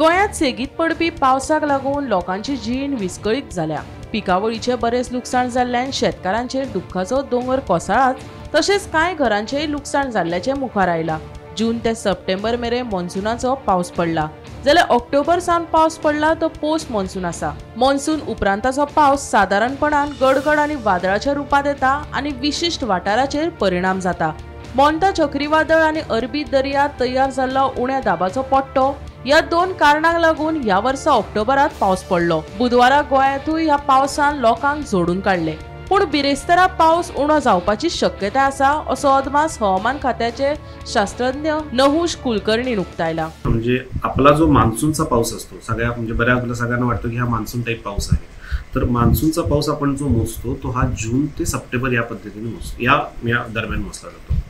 गोंयांत सेगीत पडपी पावसाक लागून लोकांची जीण विस्कळीत जाल्या। पिकावळीचे बरेच लुकसाण जाल्ल्यान शेतकारांचेर दुख्खाचो दोंगर कोसळ्ळात। तशेंच कांय घरांचेय लुकसाण जाल्ल्याचे मुखार आयला। जून ते सप्टेंबर मेरेन मॉन्सूनाचो पावस पडला, जाल्यार ऑक्टोबर सावन पावस पडला तो पोस्ट मॉन्सून आसा। मॉन्सून उपरांताचो पावस सादारणपणान गडगड आनी वादळाच्या रुपांत येता आनी विशिष्ट वाठाराचेर परिणाम जाता। मोंता चक्रीवादळ आनी अरबी दर्यांत तयार जाल्लो उण्या दाबाचो पट्टो ह्या दोन कारणांक लागून ह्या वर्सा ऑक्टोबरात पावस पडलो। बुधवारा गोंयांतूय ह्या पावसान लोकांक झोडून काडले। पूण बिरेस्तारा पावस उणो जावपाची शक्यताय आसा असो अदमास हवामान खात्याचे शास्त्रज्ञ नहुष कुलकर्णीन उक्तायला। म्हणजे आपला जो मान्सूनचा पाऊस असतो म्हणजे बऱ्याच सगळ्यांना वाटतं की हा मान्सून टाईप पाऊस आहे। तर मान्सूनचा पाऊस आपण जो मोजतो तो हा जून ते सप्टेंबर या पद्धतीने मोजतो, या दरम्यान मोजला जातो।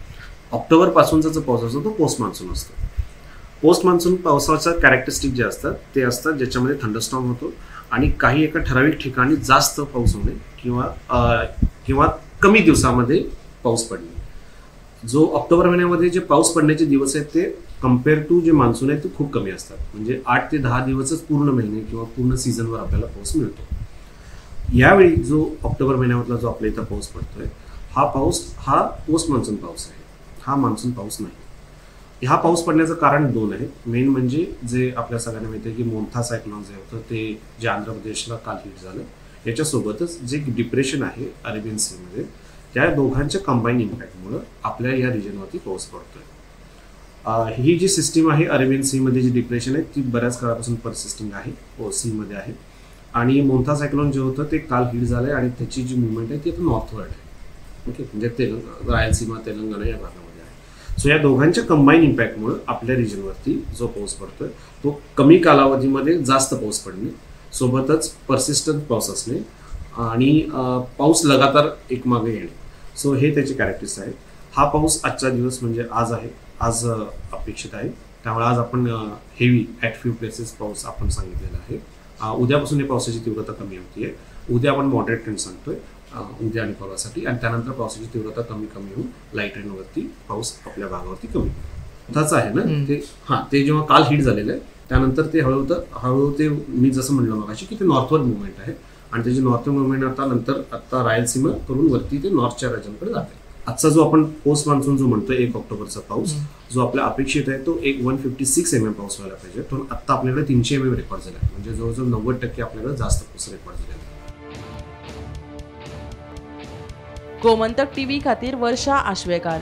ऑक्टोबर पासूनचा जो पाऊस असतो तो पोस्ट मान्सून असतो। पोस्ट मान्सून पावसाचा कॅरेक्टरिस्टिक जे असतात ते असतात ज्याच्यामध्ये थंडरस्टॉर्म होतो आणि काही एका ठराविक ठिकाणी जास्त पाऊस होणे किंवा कमी दिवसामध्ये पाऊस पडणे। जो ऑक्टोबर महिन्यामध्ये जे पाऊस पडण्याचे दिवस आहेत ते कम्पेअर टू जे मान्सून आहे ते खूप कमी असतात। म्हणजे 8 ते 10 दिवसच पूर्ण महिने किंवा पूर्ण सीझनवर आपल्याला पाऊस मिळतो। यावेळी जो ऑक्टोबर महिन्यामधला जो आपल्या इथं पाऊस पडतोय हा पोस्ट मान्सून पाऊस आहे, हा मान्सून पाऊस नाही। हा पाऊस पडण्याचं कारण दोन आहे। मेन म्हणजे जे आपल्या सगळ्यांना माहिती आहे की मोंथा सायक्लोन जे होतं ते जे आंध्र प्रदेशला काल हिट झालं, याच्यासोबतच जे डिप्रेशन आहे अरेबियन सीमध्ये, त्या दोघांच्या कंबाईन इम्पॅक्टमुळे आपल्या या रिजनवरती पाऊस पडतोय। ही जी सिस्टीम आहे अरेबियन सीमध्ये जी डिप्रेशन आहे ती बऱ्याच काळापासून परसिस्टिंग आहे, सीमध्ये आहे। आणि मोंथा सायक्लोन जे होतं ते काल हिट झालंय आणि त्याची जी मुवमेंट आहे ती आता नॉर्थवर्ड आहे। ओके, म्हणजे रायलसीमा तेलंगणा या भागामध्ये आहे। सो या दोघांच्या कंबाईन इम्पॅक्टमुळे आपल्या रिजनवरती जो पाऊस पडतोय तो कमी कालावधीमध्ये जास्त पाऊस पडणे, सोबतच परसिस्टंट पाऊस असणे आणि पाऊस लगातार एकमागे येणे। सो हे त्याचे कॅरेक्टरिस्टिक्स आहेत। हा पाऊस आजचा दिवस म्हणजे आज अपेक्षित आहे। त्यामुळे आज आपण हेवी ॲट फ्यू प्लेसेस पाऊस आपण सांगितलेला आहे। उद्यापासून या पावसाची तीव्रता कमी होतीये। उद्या आपण मॉडरेट ट्रेंड सांगतोय उद्या आणि परवासाठी, आणि त्यानंतर पावसाची तीव्रता कमी होऊन लाईट रेनवरती पाऊस आपल्या भागावरती कमी होताच आहे ना। ते जेव्हा काल हिट झालेलं आहे त्यानंतर ते हळूहळू ते मी जसं म्हणलं मगाशी की ते नॉर्थवर्ड मुवमेंट आहे आणि त्याची नॉर्थवर्ड मुवमेंट आता रायलसीमा करून वरती ते नॉर्थच्या राज्यांकडे जाते। आजचा जो आपण पोस्ट मान्सून जो म्हणतोय 1 ऑक्टोबरचा पाऊस जो आपल्या अपेक्षित आहे तो 156 mm पाऊस व्हायला पाहिजे, पण आता आपल्याकडे 300 mm रेकॉर्ड झाला आहे। म्हणजे जवळजवळ 90% आपल्याकडे जास्त पाऊस रेकॉर्ड झालेला आहे। गोमंतक टीव्ही खातीर वर्षा आश्वेकार।